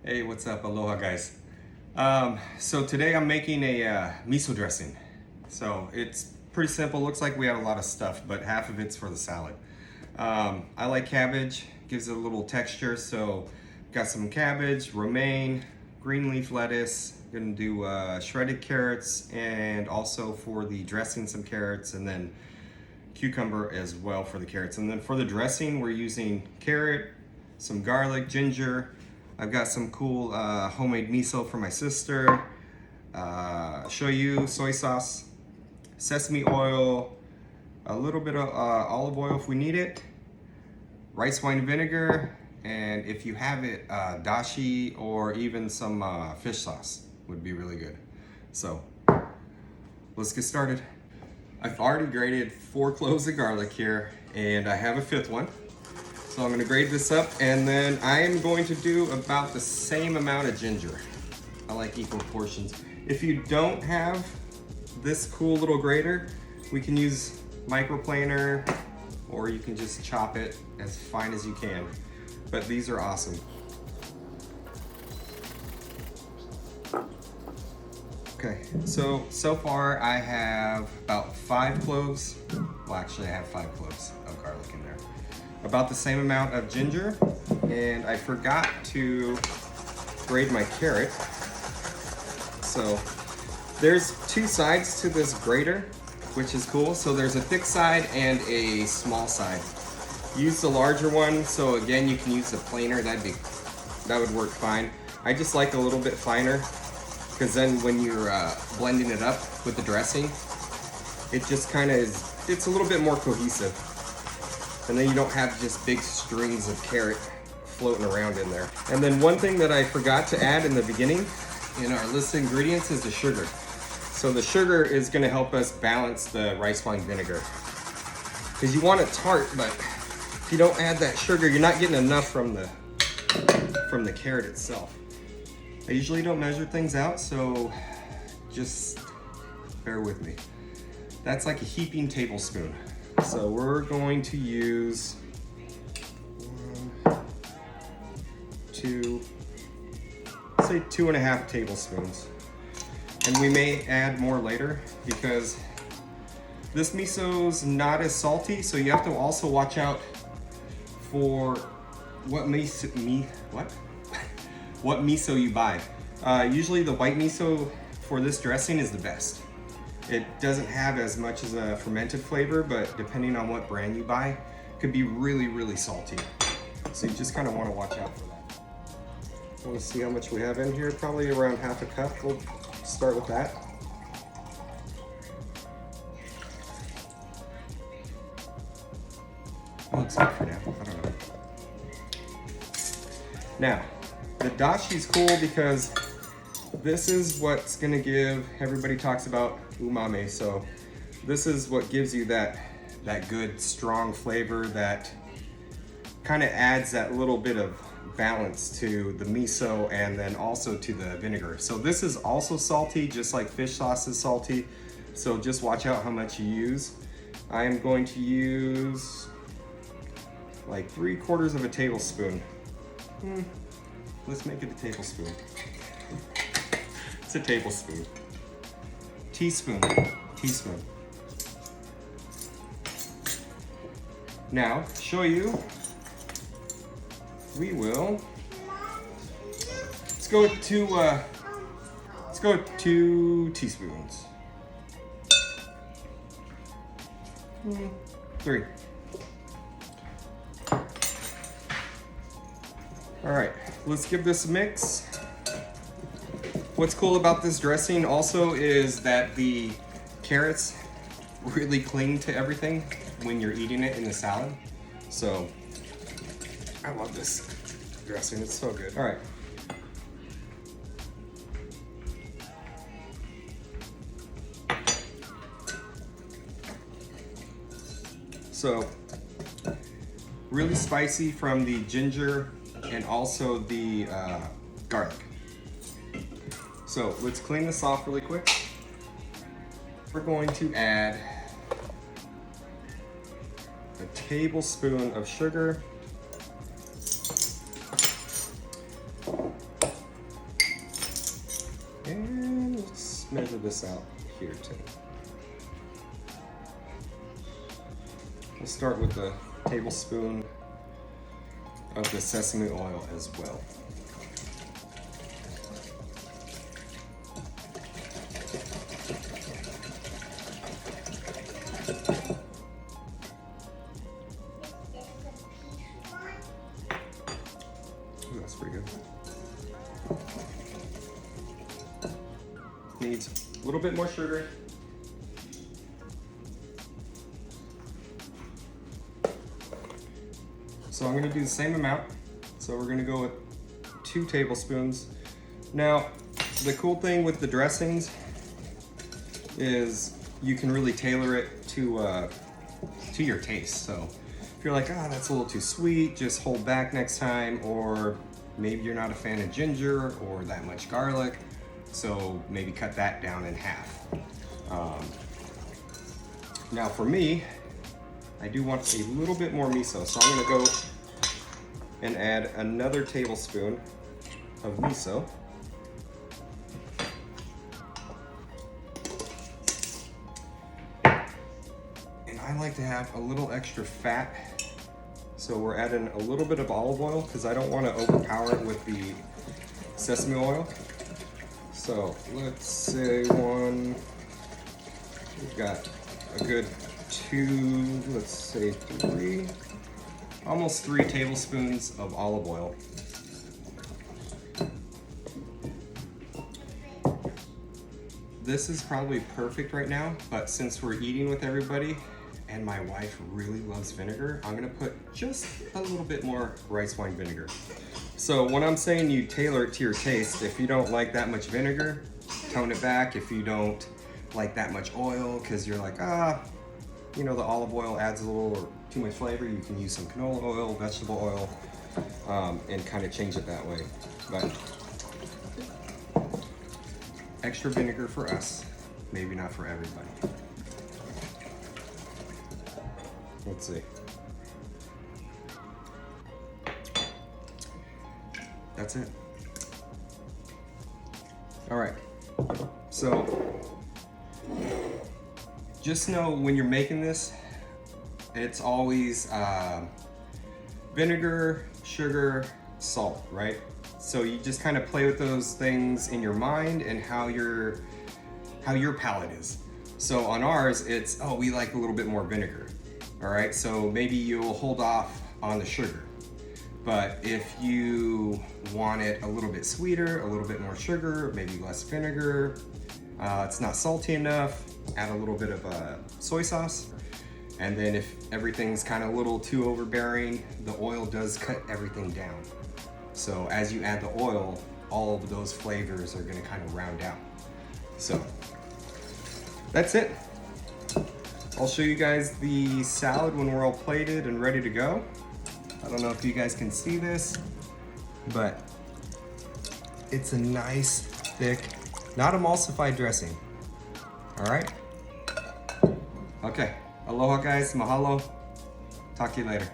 Hey, what's up? Aloha, guys. So today I'm making a miso dressing. So it's pretty simple. Looks like we have a lot of stuff, but half of it's for the salad. I like cabbage, gives it a little texture. So got some cabbage, romaine, green leaf lettuce. Gonna do shredded carrots, and also for the dressing some carrots, and then cucumber as well for the carrots. And then for the dressing, we're using carrot, some garlic, ginger. I've got some cool homemade miso for my sister, shoyu, soy sauce, sesame oil, a little bit of olive oil if we need it, rice wine vinegar, and if you have it, dashi or even some fish sauce would be really good. So let's get started. I've already grated 4 cloves of garlic here, and I have a 5th one. So I'm gonna grate this up, and then I am going to do about the same amount of ginger. I like equal portions. If you don't have this cool little grater, we can use microplaner, or you can just chop it as fine as you can. But these are awesome. Okay, so far I have about 5 cloves. Well, actually I have 5 cloves of garlic in there. About the same amount of ginger, and I forgot to grate my carrot. So there's 2 sides to this grater, which is cool. So there's a thick side and a small side. Use the larger one, so again you can use the planer, that would work fine. I just like a little bit finer, because then when you're blending it up with the dressing, it just kind of is, it's a little bit more cohesive. And then you don't have just big strings of carrot floating around in there. And then one thing that I forgot to add in the beginning in our list of ingredients is the sugar. So the sugar is gonna help us balance the rice wine vinegar. Because you want it tart, but if you don't add that sugar, you're not getting enough from the carrot itself. I usually don't measure things out, so just bear with me. That's like a heaping tablespoon. So we're going to use 1, 2, say 2.5 tablespoons. And we may add more later because this miso's not as salty, so you have to also watch out for what miso you buy. Usually the white miso for this dressing is the best. It doesn't have as much as a fermented flavor, but depending on what brand you buy, it could be really, really salty. So you just kind of want to watch out for that. I want to see how much we have in here, probably around 1/2 cup. We'll start with that. Looks good for now, I don't know. Now, the dashi's cool because this is what's gonna give, everybody talks about umami, so this is what gives you that good strong flavor that kind of adds that little bit of balance to the miso and then also to the vinegar. So this is also salty, just like fish sauce is salty, so just watch out how much you use. I am going to use like 3/4 of a tablespoon. Let's make it a tablespoon. It's a tablespoon. Teaspoon. Now, shoyu, we will, let's go with 2 teaspoons. 3. All right, let's give this a mix. What's cool about this dressing also is that the carrots really cling to everything when you're eating it in the salad. So I love this dressing, it's so good. All right. So really spicy from the ginger and also the garlic. So let's clean this off really quick. We're going to add a tablespoon of sugar, And let's measure this out here too. We'll start with a tablespoon of the sesame oil as well. Ooh, that's pretty good. Needs a little bit more sugar. So I'm gonna do the same amount. So we're gonna go with 2 tablespoons. Now, the cool thing with the dressings is you can really tailor it to your taste. So if you're like, that's a little too sweet, just hold back next time, or maybe you're not a fan of ginger or that much garlic, so maybe cut that down in half. Now for me, I do want a little bit more miso, so I'm gonna go and add another tablespoon of miso. And I like to have a little extra fat, so we're adding a little bit of olive oil because I don't want to overpower it with the sesame oil. So let's say we've got a good 2, let's say 3, almost 3 tablespoons of olive oil. This is probably perfect right now, but since we're eating with everybody and my wife really loves vinegar, I'm gonna put just a little bit more rice wine vinegar. So when I'm saying you tailor it to your taste, if you don't like that much vinegar, tone it back. If you don't like that much oil, because you're like, the olive oil adds a little too much flavor, you can use some canola oil, vegetable oil, and kind of change it that way. But extra vinegar for us, maybe not for everybody. Let's see. That's it. All right, so just know when you're making this, it's always vinegar, sugar, salt, right? So you just kind of play with those things in your mind and how your palate is. So on ours, it's, we like a little bit more vinegar. All right, so maybe you'll hold off on the sugar. But if you want it a little bit sweeter, a little bit more sugar, maybe less vinegar, it's not salty enough, add a little bit of soy sauce. And then if everything's kind of a little too overbearing, the oil does cut everything down. So as you add the oil, all of those flavors are gonna kind of round out. So that's it. I'll show you guys the salad when we're all plated and ready to go. I don't know if you guys can see this, but it's a nice, thick, not emulsified dressing. All right? Okay, aloha guys, mahalo. Talk to you later.